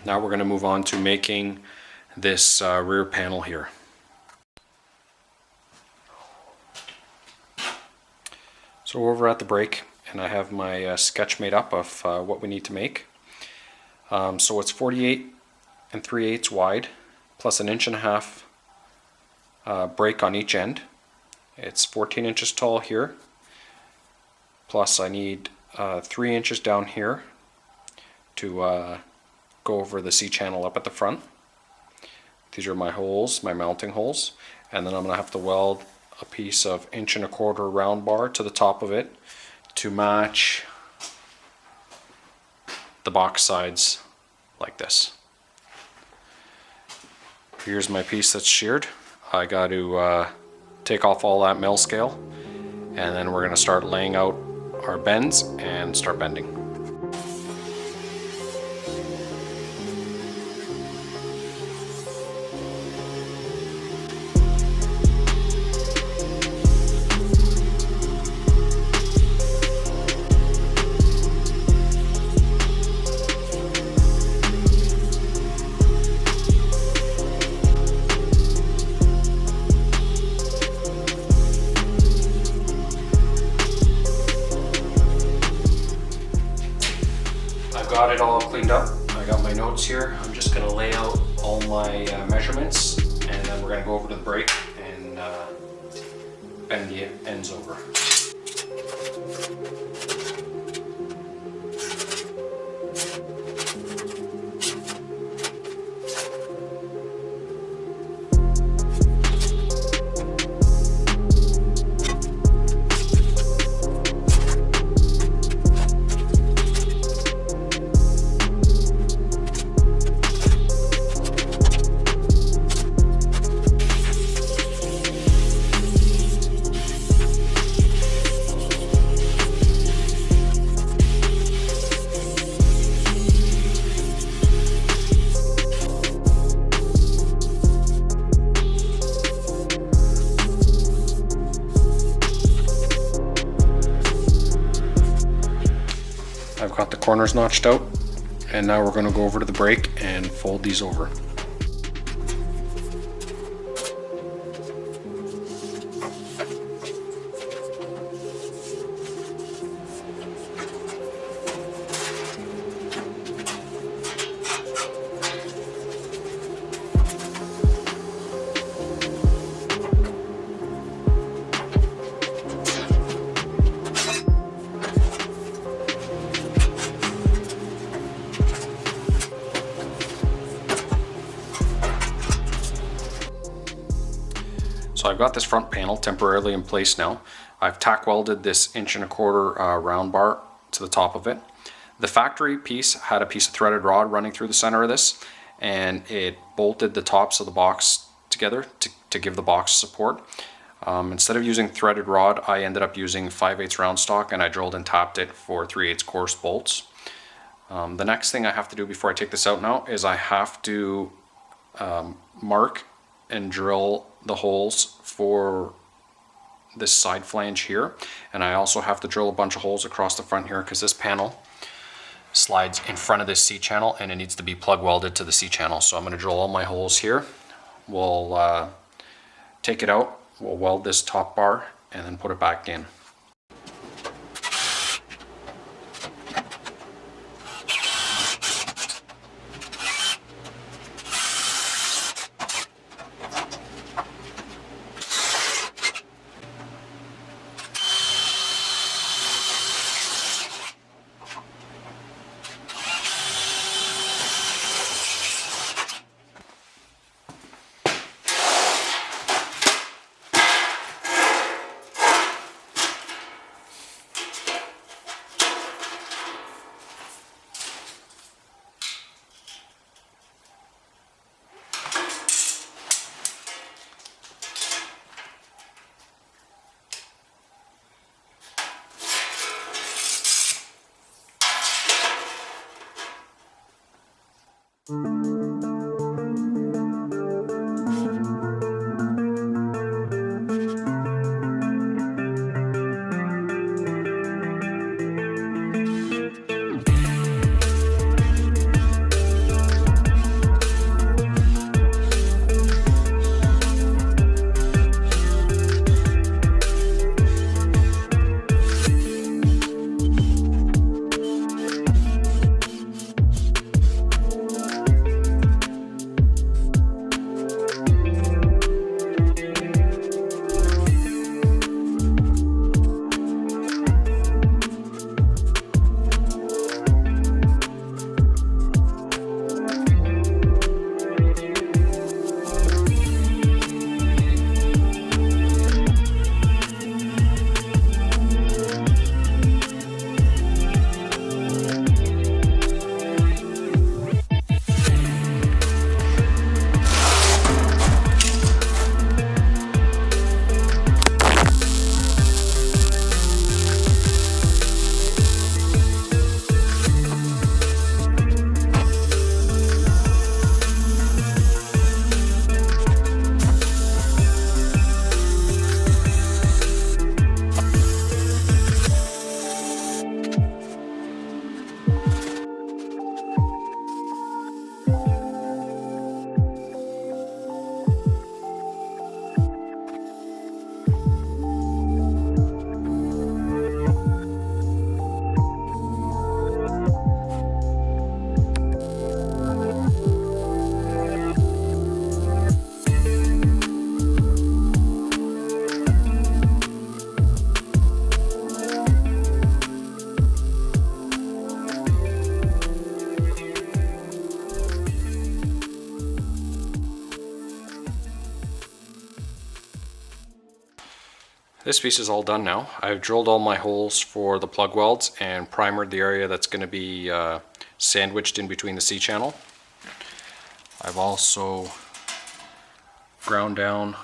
Now we're going to move on to making this rear panel here. So over at the brake, and I have my sketch made up of what we need to make. So it's 48 3/8 wide, plus 1.5 inch brake on each end. It's 14 inches tall here, plus I need 3 inches down here to go over the C-channel up at the front. These are my holes, my mounting holes, and then I'm going to have to weld a piece of 1.25 inch round bar to the top of it to match the box sides like this. Here's my piece that's sheared. I got to take off all that mill scale, and then we're going to start laying out our bends and start bending. Got it all cleaned up. I got my notes here. I'm just going to lay out all my measurements, and then we're going to go over to the brake and bend the ends over. I've got the corners notched out, and now we're going to go over to the brake and fold these over. So I've got this front panel temporarily in place now. I've tack welded this 1.25 inch round bar to the top of it. The factory piece had a piece of threaded rod running through the center of this, and it bolted the tops of the box together to give the box support. Instead of using threaded rod, I ended up using 5/8 round stock, and I drilled and tapped it for 3/8 coarse bolts. The next thing I have to do before I take this out now is I have to mark and drill the holes for this side flange here, and I also have to drill a bunch of holes across the front here because this panel slides in front of this C-channel and it needs to be plug welded to the C-channel. So I'm going to drill all my holes here. We'll take it out, we'll weld this top bar and then put it back in. This piece is all done now. I've drilled all my holes for the plug welds and primered the area that's going to be sandwiched in between the C-channel. I've also ground down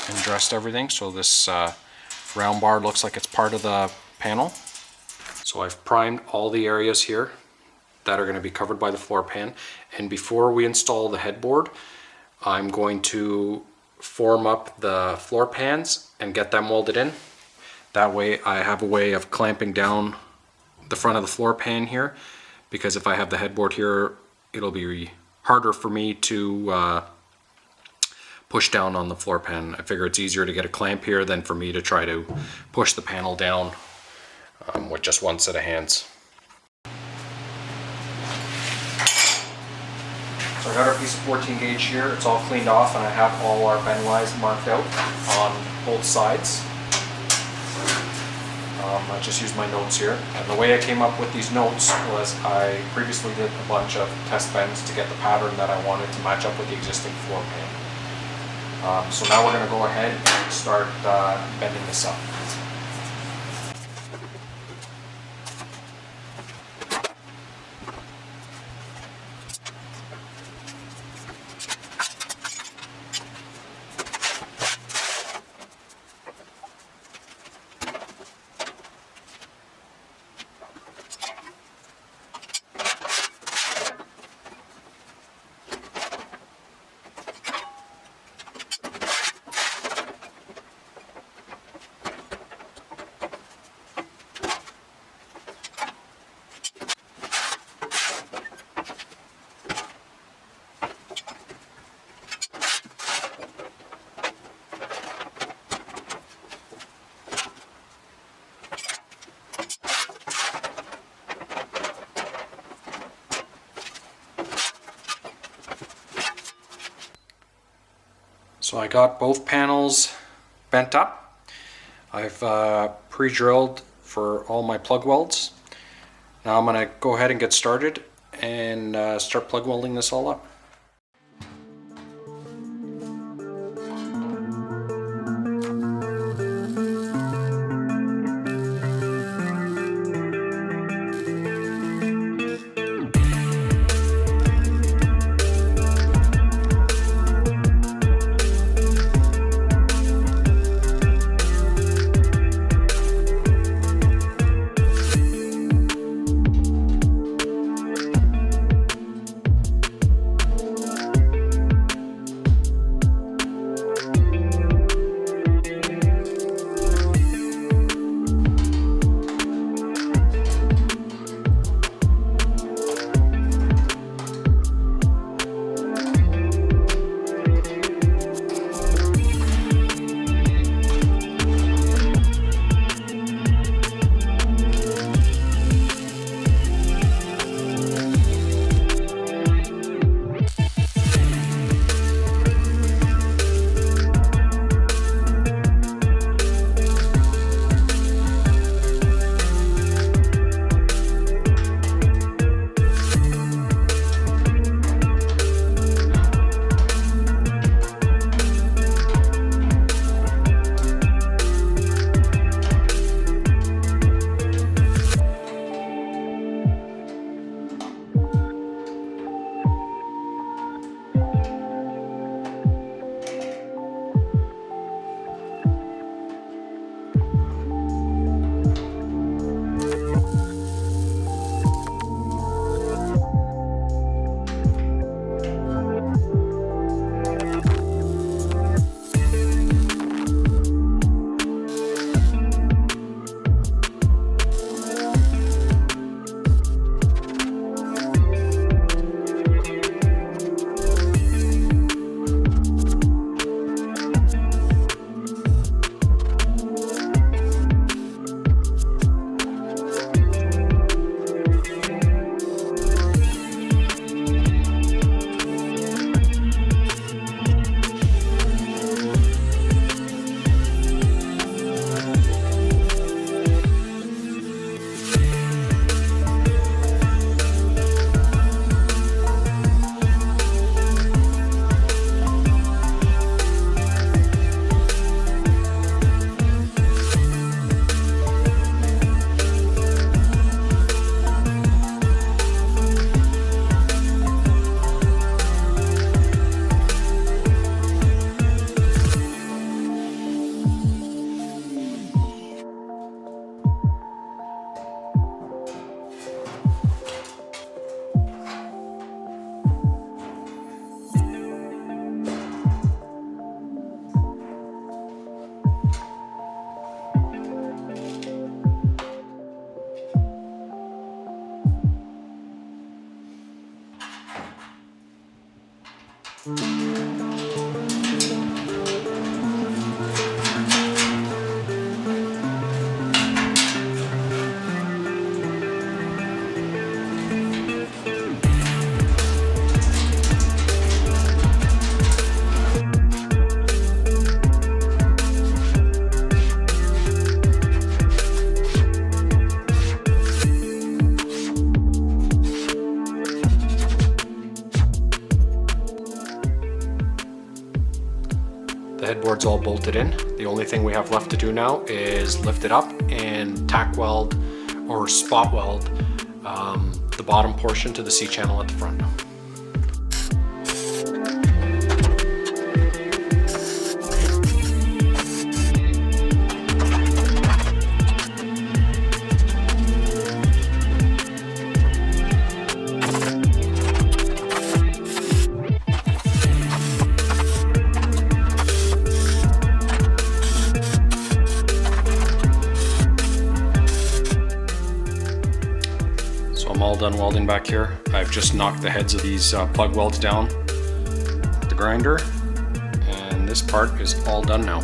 and dressed everything so this round bar looks like it's part of the panel. So I've primed all the areas here that are going to be covered by the floor pan, and before we install the headboard I'm going to form up the floor pans and get them welded in. That way I have a way of clamping down the front of the floor pan here, because if I have the headboard here it'll be harder for me to push down on the floor pan. I figure it's easier to get a clamp here than for me to try to push the panel down with just one set of hands. So I got our piece of 14 gauge here, it's all cleaned off, and I have all our bend lines marked out on both sides. I just used my notes here, and the way I came up with these notes was I previously did a bunch of test bends to get the pattern that I wanted to match up with the existing floor pan. So now we're going to go ahead and start bending this up. So I got both panels bent up. I've pre-drilled for all my plug welds. Now I'm going to go ahead and get started and start plug welding this all up. The headboard's all bolted in. The only thing we have left to do now is lift it up and tack weld or spot weld the bottom portion to the C-channel at the front. I'm all done welding back here. I've just knocked the heads of these plug welds down with the grinder, and this part is all done now.